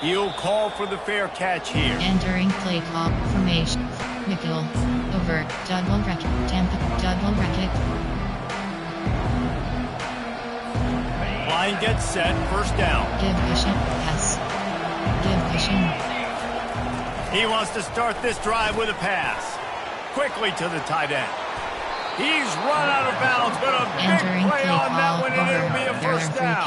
He'll call for the fair catch here. Entering play call formation. Nickel. Over. Double bracket. Tampa. Double bracket. Line gets set. First down. Give cushion. Pass. Give cushion. He wants to start this drive with a pass. Quickly to the tight end. He's run out of bounds, but a big play on that one, and it'll be a first down.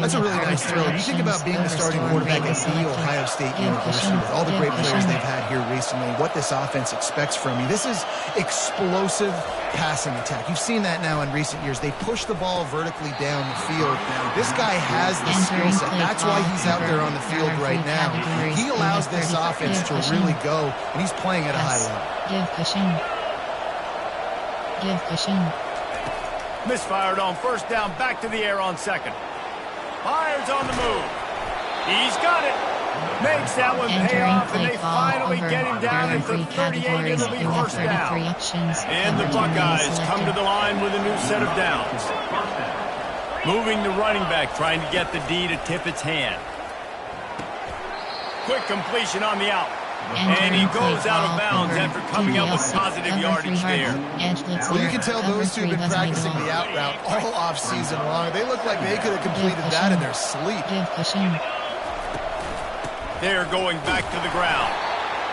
That's a really nice throw. You think about being the starting quarterback at The Ohio State University with all the great players they've had here recently, what this offense expects from you. This is explosive passing attack. You've seen that now in recent years. They push the ball vertically down the field. This guy has the skill set. That's why he's out there on the field right now. He allows this offense to really go, and he's playing at a high level. Give cushion. Give cushion. Misfired on first down, back to the air on second. Fires on the move. He's got it. Makes that one pay off, and they finally get him down at the 38. It'll be first down. And the Buckeyes come to the line with a new set of downs. Moving the running back, trying to get the D to tip its hand. Quick completion on the out. And he goes out of bounds after coming up with positive yardage there. Well, you can tell those two have been practicing the out route all off-season long. They look like they could have completed that in their sleep. They're going back to the ground.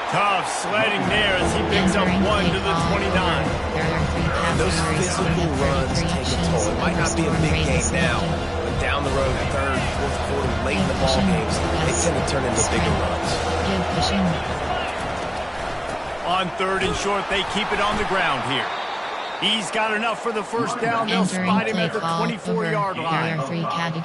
Tough sledding there as he picks up one to the 29. Those physical runs take a toll. It might not be a big game now, but down the road, third, fourth quarter, late in the ball games, they tend to turn into bigger runs. On third and short, they keep it on the ground here. He's got enough for the first down. They'll spot him at the 24-yard line.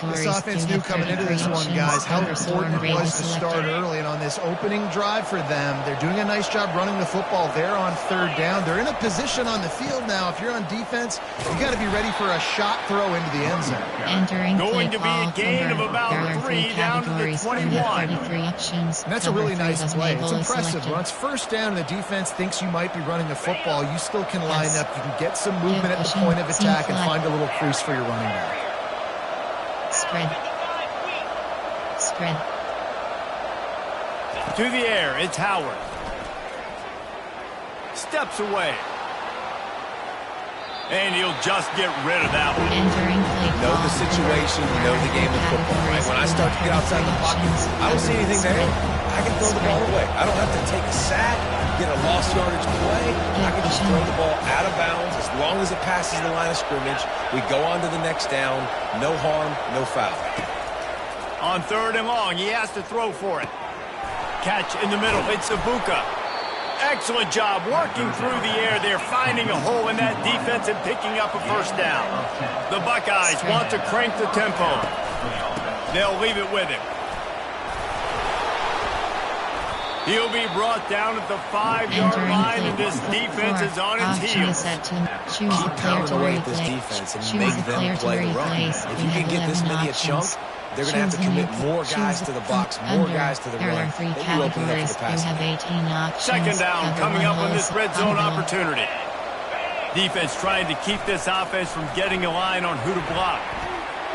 This offense knew coming into this one, guys, how important it was to start early. And on this opening drive for them, they're doing a nice job running the football. They're on third down. They're in a position on the field now. If you're on defense, you got to be ready for a shot throw into the end zone. Going to be a gain of about 3 down to the 21. And that's a really nice play. It's impressive. Once first down and the defense thinks you might be running the football, you still can line up. You can get some movement at the point of attack and find a little crease for your running back. Spread. To the air, it's Howard. Steps away. And he'll just get rid of that one. You know the situation, you know the game of football, right? When I start to get outside the pocket, I don't see anything there. I can throw the ball away. I don't have to take a sack, get a lost yardage play. I can just throw the ball out of bounds. As long as it passes the line of scrimmage, we go on to the next down. No harm, no foul. On third and long, he has to throw for it. Catch in the middle. It's Ibuka. Excellent job working through the air there, finding a hole in that defense and picking up a first down. The Buckeyes want to crank the tempo. They'll leave it with him. He'll be brought down at the 5-yard line, and this defense is on its heels. Keep pounding away at this defense and make them play the run. If you can get this many a chunk, they're going to have to commit more guys to the box, more guys to the run. Then you open it up for the pass. Second down coming up on this red zone opportunity. Defense trying to keep this offense from getting a line on who to block.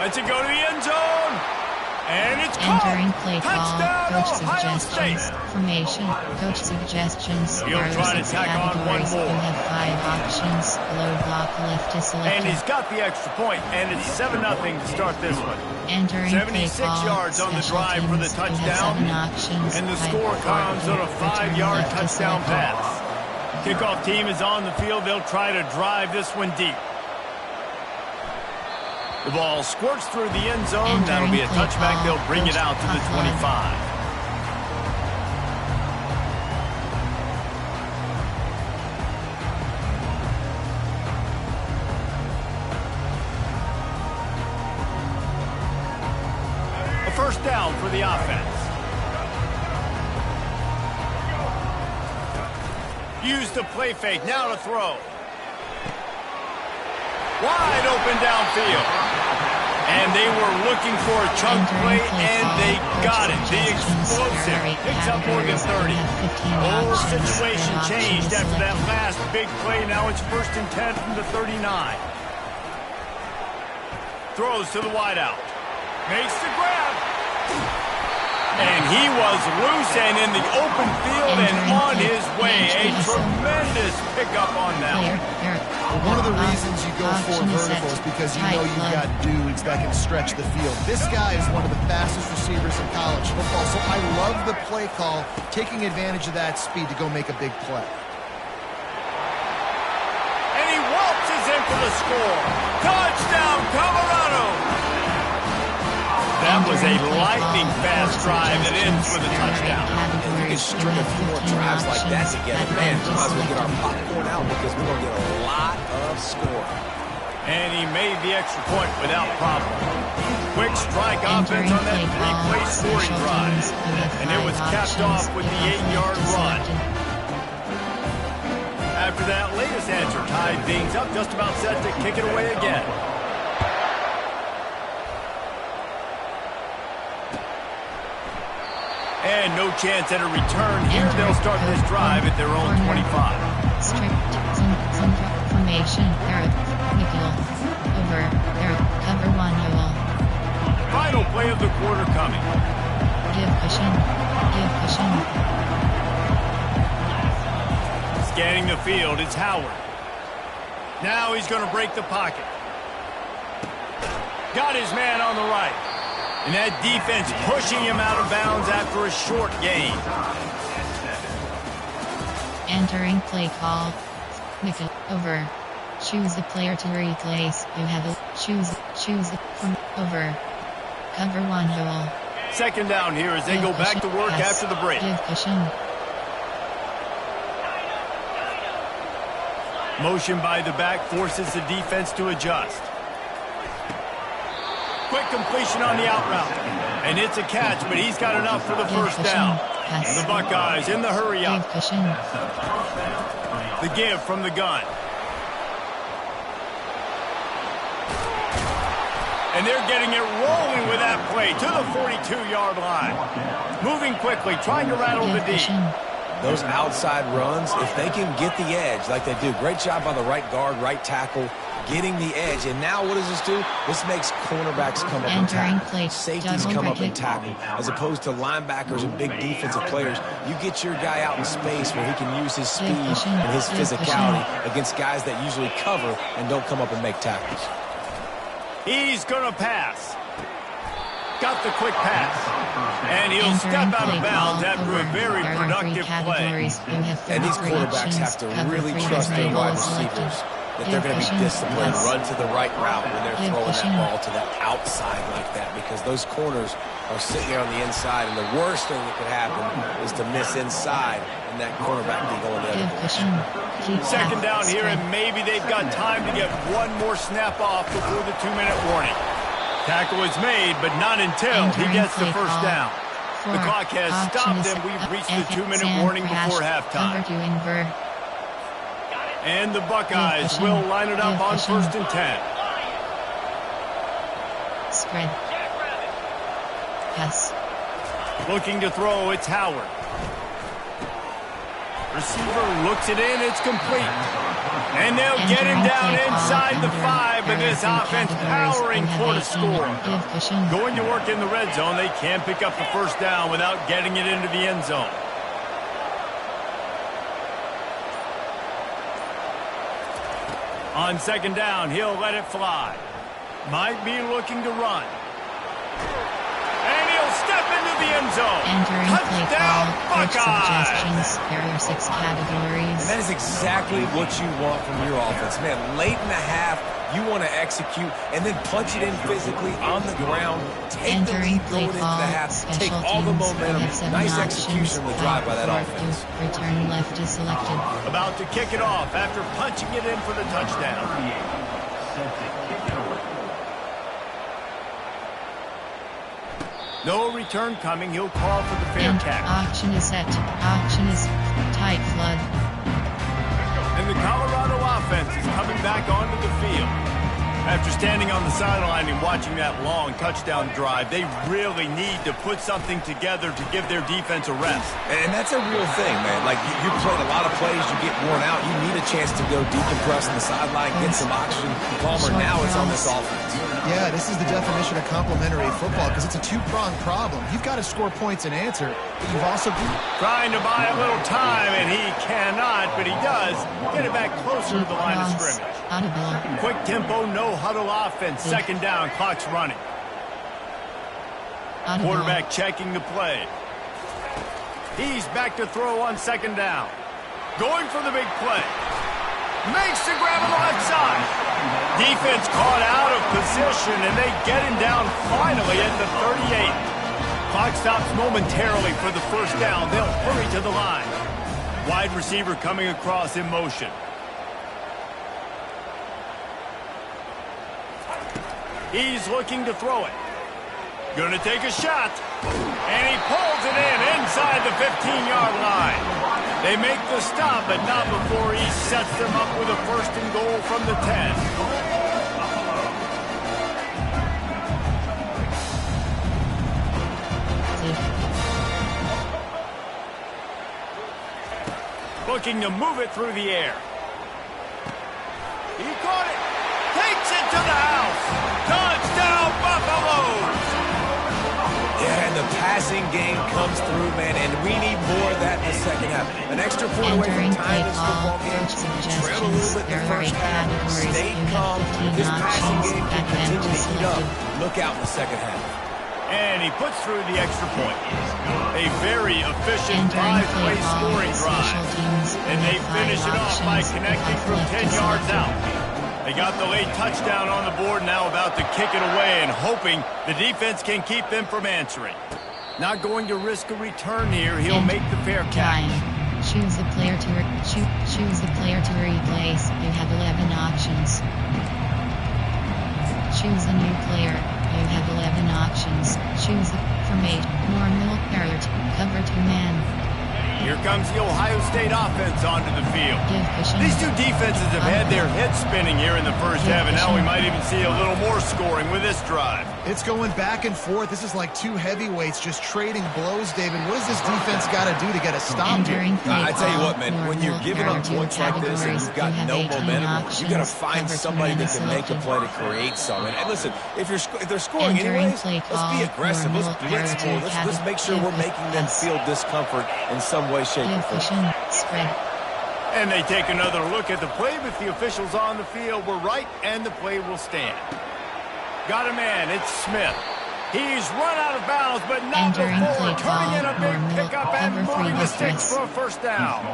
Let's it go to the end zone. And it's caught. Entering play call, coach Ohio suggestions, State. Formation, coach suggestions, He'll try to tack on one more. You have 5 options, load block, left to select. And he's got the extra point, and it's 7-0 to start this one. Entering 76 play call, yards on the drive for the touchdown, and the score comes on a 5-yard touchdown pass. Kickoff team is on the field. They'll try to drive this one deep. The ball squirts through the end zone. That'll be a touchback. They'll bring it out to the 25. A first down for the offense. Use the play fake. Now to throw. Wide open downfield. And they were looking for a chunk play, and they got it. The explosive picks up more than 30. Whole situation changed after that last big play. Now it's 1st and 10 from the 39. Throws to the wideout. Makes the grab. And he was loose and in the open field and on his way. A tremendous pickup on that one. One of the reasons you go for vertical is because you know you've got dudes that can stretch the field. This guy is one of the fastest receivers in college football, so I love the play call, taking advantage of that speed to go make a big play. And he waltzes in for the score. Touchdown, Colorado! That was a lightning-fast drive that ends with a touchdown. If we can string a few more drives like that together, man, we might as well get our popcorn out because we're going to get a lot of score. And he made the extra point without problem. Quick strike offense on that three-play scoring drive. And it was capped off with the 8-yard run. After that latest answer tied things up, just about set to kick it away again. And no chance at a return here. They'll start this drive at their own 25. Strict zone formation. Arab. Nickel. Over. Arab. Cover 1 Newell. Final play of the quarter coming. Give cushion. Give cushion. Scanning the field, it's Howard. Now he's going to break the pocket. Got his man on the right. And that defense pushing him out of bounds after a short gain. Entering play call. Nickel. Over. Choose the player to replace. You have a choose the from over. Cover 1 Newell. Second down here as they go back to work after the break. Give cushion. Motion by the back forces the defense to adjust. Quick completion on the out route. And it's a catch, but he's got enough for the first down. The Buckeyes in the hurry up. The give from the gun. And they're getting it rolling with that play to the 42-yard line. Moving quickly, trying to rattle the D. Those outside runs, if they can get the edge like they do, great job by the right guard, right tackle, getting the edge. And now what does this do? This makes cornerbacks come up and tackle. Safeties come up and tackle. As opposed to linebackers and big defensive players, you get your guy out in space where he can use his speed and his physicality against guys that usually cover and don't come up and make tackles. He's going to pass. Got the quick pass. And he'll step out of bounds after a very productive play. And these quarterbacks have to really trust their wide receivers that they're going to be disciplined, run to the right route when they're throwing that ball to the outside like that, because those corners are sitting there on the inside, and the worst thing that could happen is to miss inside and that cornerback be going the other direction. Second down here, and maybe they've got time to get one more snap off before the 2-minute warning. Tackle is made, but not until he gets the first down. The clock has stopped, and we've reached the 2-minute warning before halftime. And the Buckeyes will line it up on 1st and 10. Spread. Pass. Looking to throw, it's Howard. Receiver looks it in, it's complete. And they'll get him down inside the 5, and this offense powering for the score. Going to work in the red zone, they can't pick up the first down without getting it into the end zone. On second down, he'll let it fly. Might be looking to run. And he'll step into the end zone. Entering Touchdown, Buckeyes! There are 6 categories. And that is exactly what you want from your offense. Man, late in the half, you want to execute and then punch it in physically on the ground. Take the lead going into the half. Take all the momentum. Nice execution on the drive by that offense. Return left is selected. About to kick it off after punching it in for the touchdown. No return coming. He'll call for the fair catch. Auction is set. Auction is tight flood. And the Colorado offense is coming back onto the field. After standing on the sideline and watching that long touchdown drive, they really need to put something together to give their defense a rest. And that's a real thing, man. Like, you played a lot of plays, you get worn out, you need a chance to go decompress on the sideline, get some oxygen. Palmer, now it's on this offense. Yeah, this is the definition of complementary football because it's a two-pronged problem. You've got to score points and answer, but you've also trying to buy a little time, and he cannot, but he does get it back closer to the line of scrimmage. Quick tempo, no huddle offense. Second down, clock's running. Quarterback checking the play. He's back to throw on second down. Going for the big play. Makes the grab on the left side. Defense caught out of position, and they get him down finally at the 38. Clock stops momentarily for the first down. They'll hurry to the line. Wide receiver coming across in motion. He's looking to throw it. Gonna take a shot. And he pulls it in inside the 15-yard line. They make the stop, but not before he sets them up with a first and goal from the 10. Looking to move it through the air. He caught it. Takes it to the house. Touchdown, Buffaloes. Yeah, and the passing game comes through, man, and we need more of that in the second half. An extra point away from time in this football game. Trail a little bit in the first half. Stay calm. This passing game can continue to heat up. Look out in the second half. And he puts through the extra point. A very efficient 5-play scoring drive. And they finish it off by connecting from 10 yards out. They got the late touchdown on the board, now about to kick it away and hoping the defense can keep them from answering. Not going to risk a return here. He'll make the fair catch. Choose the player to replace. You have 11 options. Choose a new player. You have 11 options. Choose the formation. Normal, alert, cover 2-man. Here comes the Ohio State offense onto the field. These two defenses have had their heads spinning here in the first half, and now we might even see a little more scoring with this drive. It's going back and forth. This is like two heavyweights just trading blows, David. What does this defense got to do to get a stop here? I tell you what, man, when you're giving up points like this and you've got no momentum, you got to find somebody that can make a play to create something. And listen, if they're scoring anyways, let's be aggressive. Let's blitz more. Let's make sure we're making them feel discomfort in some way, shape, or form. And they take another look at the play, but the officials on the field were right, and the play will stand. Got a man, it's Smith. He's run out of bounds, but not before turning in a big pickup and moving the sticks for a first down.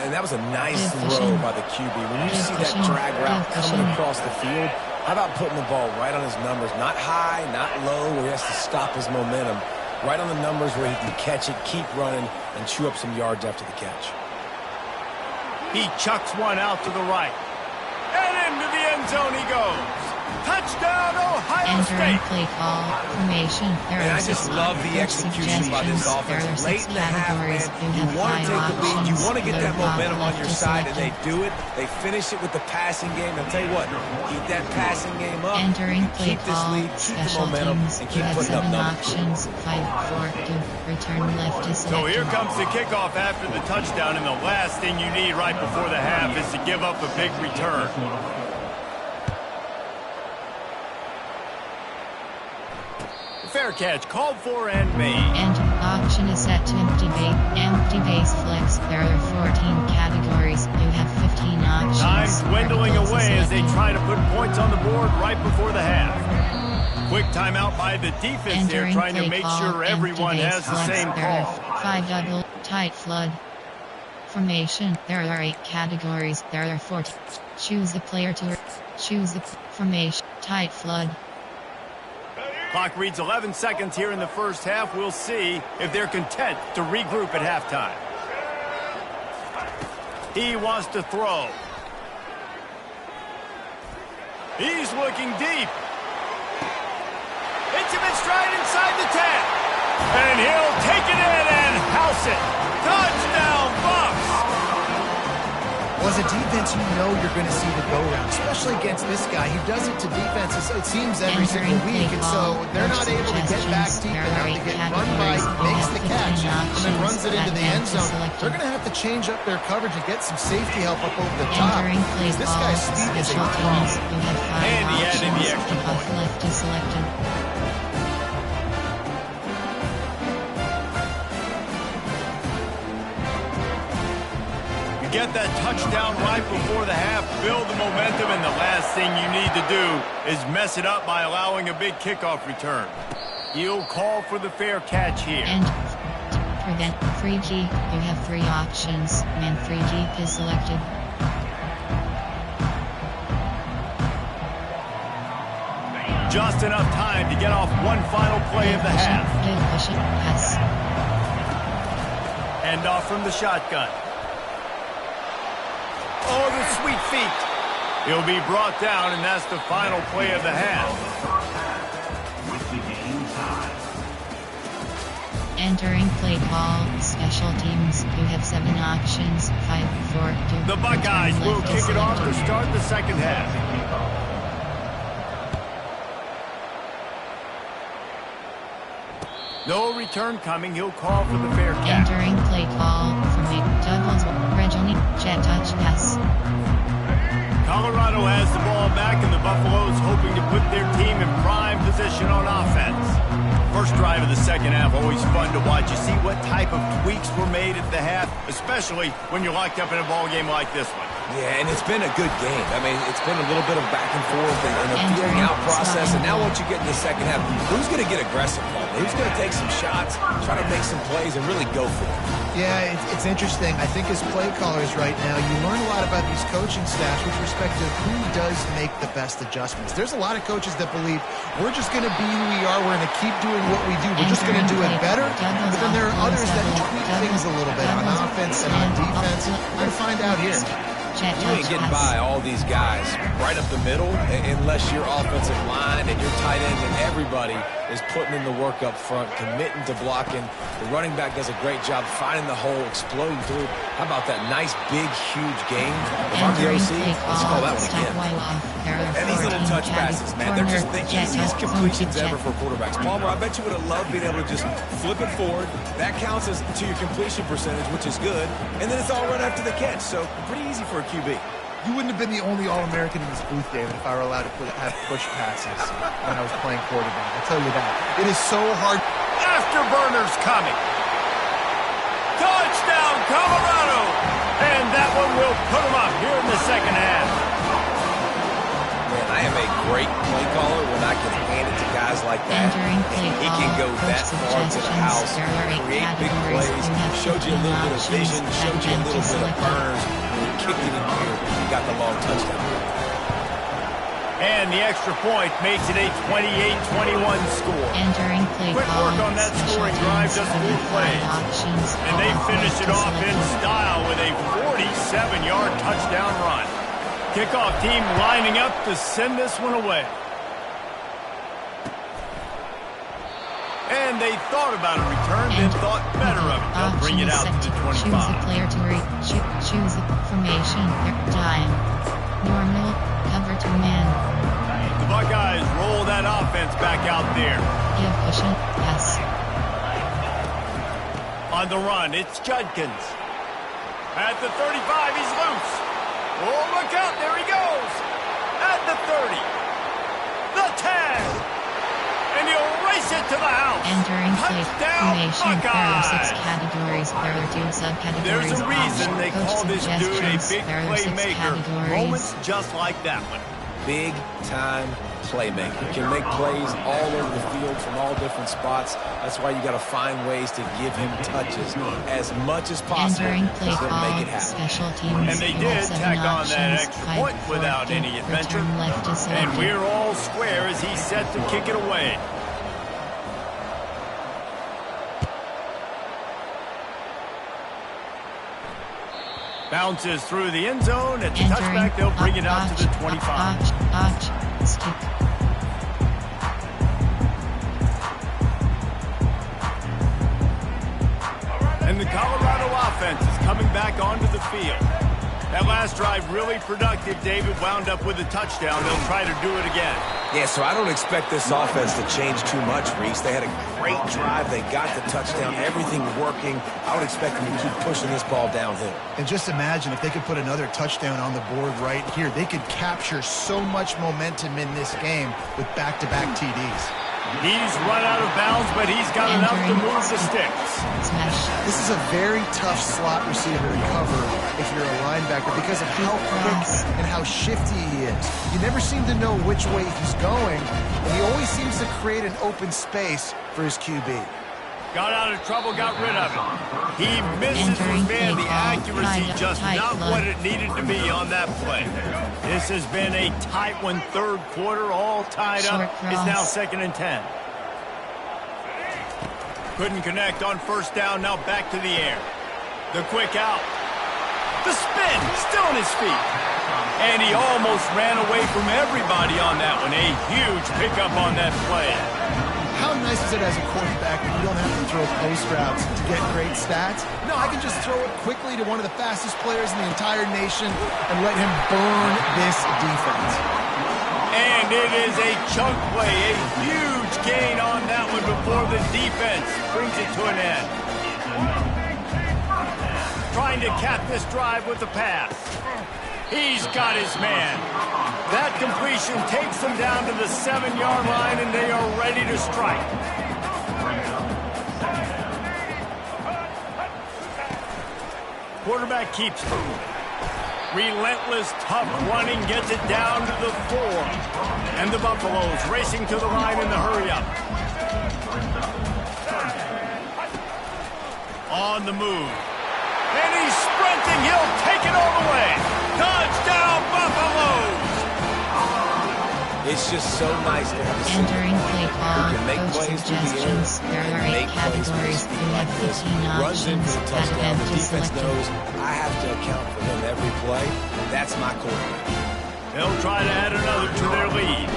And that was a nice throw by the QB. When you see that drag route coming across the field, how about putting the ball right on his numbers? Not high, not low, where he has to stop his momentum. Right on the numbers where he can catch it, keep running, and chew up some yards after the catch. He chucks one out to the right. And into the end zone he goes. Touchdown, Ohio State. Play call formation. And I just love the execution by this offense. Late in the half, man, you want to take the lead. You want to get that momentum on your side, and they do it. They finish it with the passing game. I'll tell you what, keep that passing game up. Keep this lead, keep the momentum, and keep putting up numbers. Options, 5-4 to return left is so here comes the kickoff after the touchdown, and the last thing you need right before the half is to give up a big return. Fair catch, called for and made. And option is set to empty base flex. There are 14 categories. You have 15 options. Time's dwindling away as they try to put points on the board right before the half. Quick timeout by the defense there, trying to make sure everyone has the same call. 5 double, tight flood. Formation. There are 8 categories. There are 14. Choose the player to choose the formation. Tight flood. Clock reads 11 seconds here in the first half. We'll see if they're content to regroup at halftime. He wants to throw. He's looking deep. Hits him in stride inside the 10. And he'll take it in and house it. Touchdown, Bucs. Well, as a defense, you know you're going to see the go-round, especially against this guy. He does it to defenses, it seems, every single week, and so they're not able to get back deep enough to get run by, makes the catch, and then runs it into the end zone. They're going to have to change up their coverage and get some safety help up over the top, because this guy's speed is a problem. And he added the extra point. Left is selected. Get that touchdown right before the half, build the momentum, and the last thing you need to do is mess it up by allowing a big kickoff return. He'll call for the fair catch here. And prevent free kick. You have 3 options. Man free kick is selected. Just enough time to get off one final play of the half. Pass. Hand off from the shotgun. Oh, the sweet feet. He'll be brought down, and that's the final play of the half. Entering play call, special teams. You have 7 options. 5, 4, 2. The Buckeyes will kick it off to start the second half. No return coming. He'll call for the fair catch. Entering play call from Douglas Reggie jet touch pass. Colorado has the ball back, and the Buffaloes hoping to put their team in prime position on offense. First drive of the second half, always fun to watch. You see what type of tweaks were made at the half, especially when you're locked up in a ball game like this one. Yeah, and it's been a good game. I mean, it's been a little bit of back and forth and a feeling out process. And now once you get in the second half, who's going to get aggressive, Paul? Who's going to take some shots, try to make some plays, and really go for it? Yeah, it's interesting. I think as play callers right now, you learn a lot about these coaching staffs with respect to who does make the best adjustments. There's a lot of coaches that believe we're just going to be who we are. We're going to keep doing what we do. We're just going to do it better. But then there are others that tweak things a little bit on offense and on defense. We're going to find out here. You ain't getting by all these guys right up the middle unless your offensive line and your tight ends and everybody is putting in the work up front, committing to blocking. The running back does a great job finding the hole, exploding through. How about that nice, big, huge game? If I'm the OC, let's call that one again. And these little touch passes, man, they're just the easiest completions ever for quarterbacks. Palmer, I bet you would have loved being able to just flip it forward. That counts as to your completion percentage, which is good. And then it's all right after the catch, so pretty easy for a QB. You wouldn't have been the only All-American in this booth, David, if I were allowed to have push passes when I was playing quarterback. I'll tell you that. It is so hard. Afterburners coming. Touchdown, Colorado! And that one will put them up here in the second half. Man, I am a great play caller when I can hand it to guys like that. And he can go that far to the house, create big plays, showed you a little bit of vision, showed you a little bit of burns. Kicked it in here. He got the long touchdown. And the extra point makes it a 28-21 score. Entering play Quick work on that scoring drive, just 4 plays. And they finish it off in style with a 47-yard touchdown run. Kickoff team lining up to send this one away. And they thought about a return, then thought better of it. They'll bring it out to the 25. Choose a player to choose a formation. Time. Normal. Cover 2 man. The Buckeyes roll that offense back out there. Efficient. Yes. On the run, it's Judkins. At the 35, he's loose. Oh, look out, there he goes. At the 30. The 10. And he'll race it to the house. Entering play formation. There are 6 Buckeyes. categories. There are 2 subcategories. There's a reason they Coach call this dude a suggestions. big There are 6 playmaker. categories. Moments just like that one. Big time playmaker. Can make plays all over the field from all different spots. That's why you got to find ways to give him touches as much as possible. Entering play to call. make it happen. Special teams. And they You have did 7 tack on that options. extra 5, point 4, without 2. any adventure. Return left is And selected. we're all square as he's set to kick it away. Bounces through the end zone. At the touchback, they'll bring it out to the 25. Skip. And the Colorado offense is coming back onto the field. That last drive really productive. David wound up with a touchdown. They'll try to do it again. Yeah, so I don't expect this offense to change too much, Reese. They had a great drive. They got the touchdown. Everything working. I would expect them to keep pushing this ball downhill. And just imagine if they could put another touchdown on the board right here. They could capture so much momentum in this game with back-to-back TDs. He's run out of bounds, but he's got enough to move the sticks. This is a very tough slot receiver to cover if you're a linebacker because of how quick and how shifty he is. You never seem to know which way he's going, and he always seems to create an open space for his QB. Got out of trouble, got rid of it. He misses his man. The accuracy just not what it needed to be on that play. This has been a tight one, third quarter, all tied up. It's now 2nd and 10. Couldn't connect on first down, now back to the air. The quick out. The spin, still on his feet. And he almost ran away from everybody on that one. A huge pickup on that play. How nice is it as a quarterback when you don't have to throw post routes to get great stats? No, I can just throw it quickly to one of the fastest players in the entire nation and let him burn this defense. And it is a chunk play, a huge gain on that one before the defense brings it to an end. Trying to cap this drive with the pass. He's got his man. That completion takes them down to the 7-yard line, and they are ready to strike. Quarterback keeps it. Relentless, tough running gets it down to the 4. And the Buffaloes racing to the line in the hurry-up. On the move. And he's sprinting. He'll take it all the way. Touchdown, Buffaloes! It's just so nice to have a Entering play call, coach suggestions. There are 8 categories. You have 15 options. Add them to defense select. knows I have to account for him every play. That's my quarterback. They'll try to add another to their lead.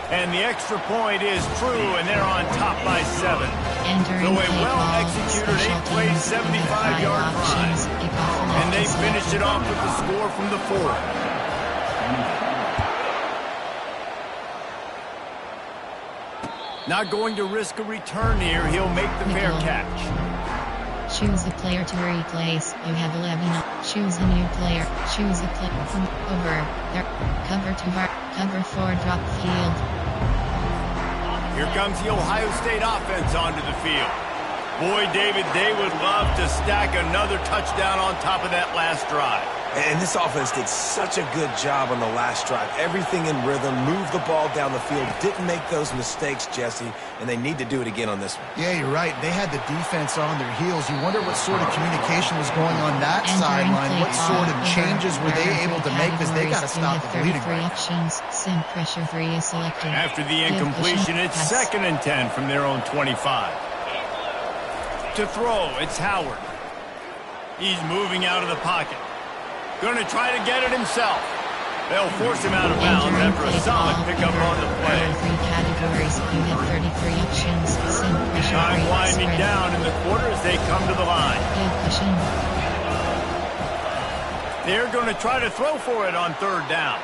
And the extra point is true, and they're on top by 7. Entering So a play call, well-executed special 8-play, teams. 75-yard Options. drive. Kickoff And left they to finished it off with the score from the 4. Not going to risk a return here. He'll make the fair catch. Choose the player to replace. You have 11. Choose a new player. Choose a player from over. There. Cover 2 bar. Cover 4 drop field. Here comes the Ohio State offense onto the field. Boy, David, they would love to stack another touchdown on top of that last drive. And this offense did such a good job on the last drive. Everything in rhythm, moved the ball down the field, didn't make those mistakes, Jesse, and they need to do it again on this one. Yeah, you're right. They had the defense on their heels. You wonder what sort of communication was going on that sideline. What sort of changes were they able to make? Because they got to stop the bleeding. Options. Sim pressure 3 is selected. After the incompletion, it's 2nd and 10 from their own 25. To throw, it's Howard. He's moving out of the pocket. Going to try to get it himself. They'll force him out of bounds after a solid pickup on the play. 3 categories. You have 33 options. Sim pressure 3 Time winding spread. down in the quarter as they come to the line. Give cushion. They're going to try to throw for it on 3rd down.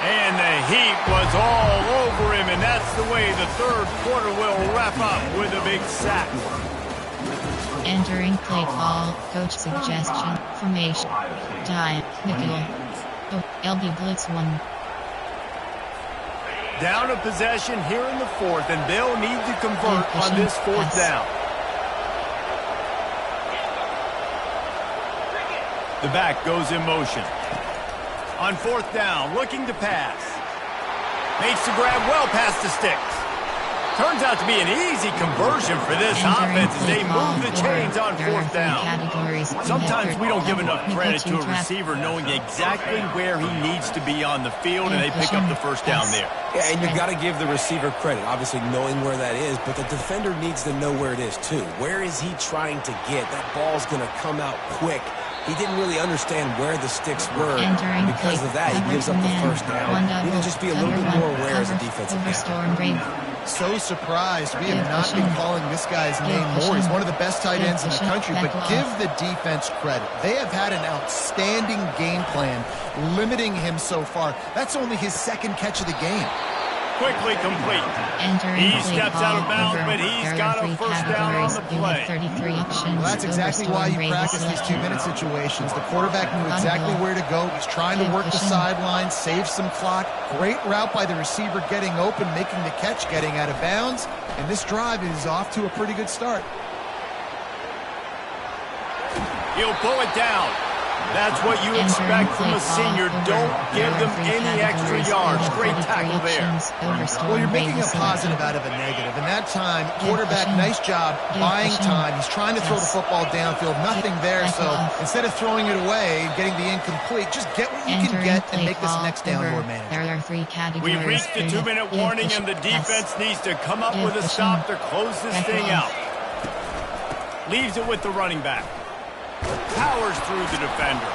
And the heat was all over him, and that's the way the 3rd quarter will wrap up with a big sack. Entering play call, coach suggestion, formation, time, nickel, LB blitz 1. Down a possession here in the 4th, and they'll need to convert on this 4th down. The back goes in motion. On 4th down, looking to pass. Makes the grab well past the sticks. Turns out to be an easy conversion for this offense as they move the chains on 4th down. Sometimes we don't give enough credit to a receiver knowing exactly where he needs to be on the field, and they pick up the 1st down there. Yeah, and you got to give the receiver credit, obviously knowing where that is, but the defender needs to know where it is too. Where is he trying to get? That ball's going to come out quick. He didn't really understand where the sticks were. Entering Because play. of that, he Cover gives up the man. first down. One Need to double. just be a Cover little bit one. more aware as a Cover. defensive Over back. storm break. So surprised. We have not been Efficient. calling this guy's name more. He's one of the best tight ends in the Efficient. country, but Back give off. the defense credit. They have had an outstanding game plan, limiting him so far. That's only his second catch of the game. Quickly complete. Entering He play steps call. out of bounds, Over. but he's There got are a three first down on categories. the You play. have 33 options. Well, that's exactly Over why you storm break practice these selected. 2-minute situations. The quarterback knew exactly where to go. He's trying to work the sideline, save some clock. Great route by the receiver getting open, making the catch, getting out of bounds. And this drive is off to a pretty good start. He'll pull it down. That's what you expect from a senior. Don't give them any extra yards. Great tackle there. Well, you're making a positive out of a negative. And that time, quarterback, nice job buying time. He's trying to throw the football downfield. Nothing there. So instead of throwing it away and getting the incomplete, just get what you can get and make this next down more manageable. There are three categories. We've reached the 2-minute warning, and the defense needs to come up with a stop to close this thing out. Leaves it with the running back. Powers through the defender.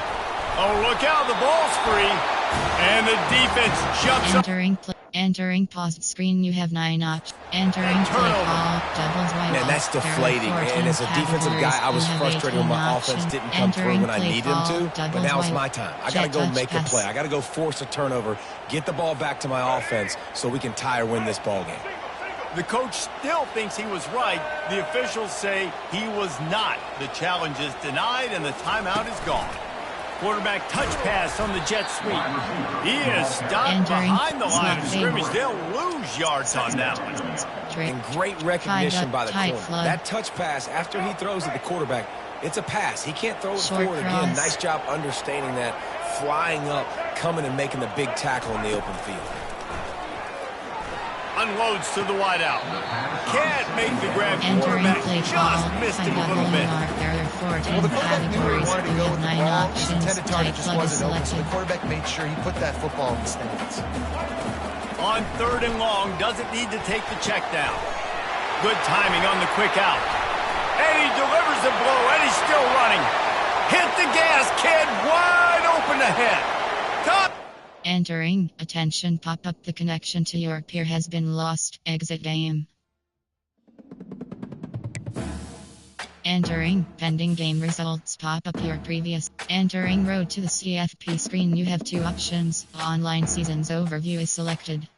Oh, look out, the ball's free. And the defense jumps up. Entering paused screen, you have 9 options. Entering play call, doubles wide. Man, that's deflating. And as a defensive guy, I was frustrated when my offense didn't come through when I needed him to. But now it's my time. I got to go make a play. I got to go force a turnover, get the ball back to my offense so we can tie or win this ball game. The coach still thinks he was right. The officials say he was not. The challenge is denied, and the timeout is gone. Quarterback touch pass on the jet sweep. He is stopped behind the line of scrimmage. They'll lose yards on that one. And great recognition by the corner. That touch pass, after he throws at the quarterback, it's a pass. He can't throw it forward again. Nice job understanding that, flying up, coming and making the big tackle in the open field. Unloads to the wideout. Can't make the grab. Quarterback just missed him a little bit. Well, the quarterback knew where he wanted to go with the ball. His intended target just wasn't open, so the quarterback made sure he put that football in the stands. On 3rd and long, doesn't need to take the check down. Good timing on the quick out. And he delivers the blow, and he's still running. Hit the gas, kid. Wide open ahead. Top. Entering, attention pop-up, the connection to your peer has been lost, exit game. Entering, pending game results pop-up your previous. Entering road to the CFP screen, you have 2 options, online seasons overview is selected.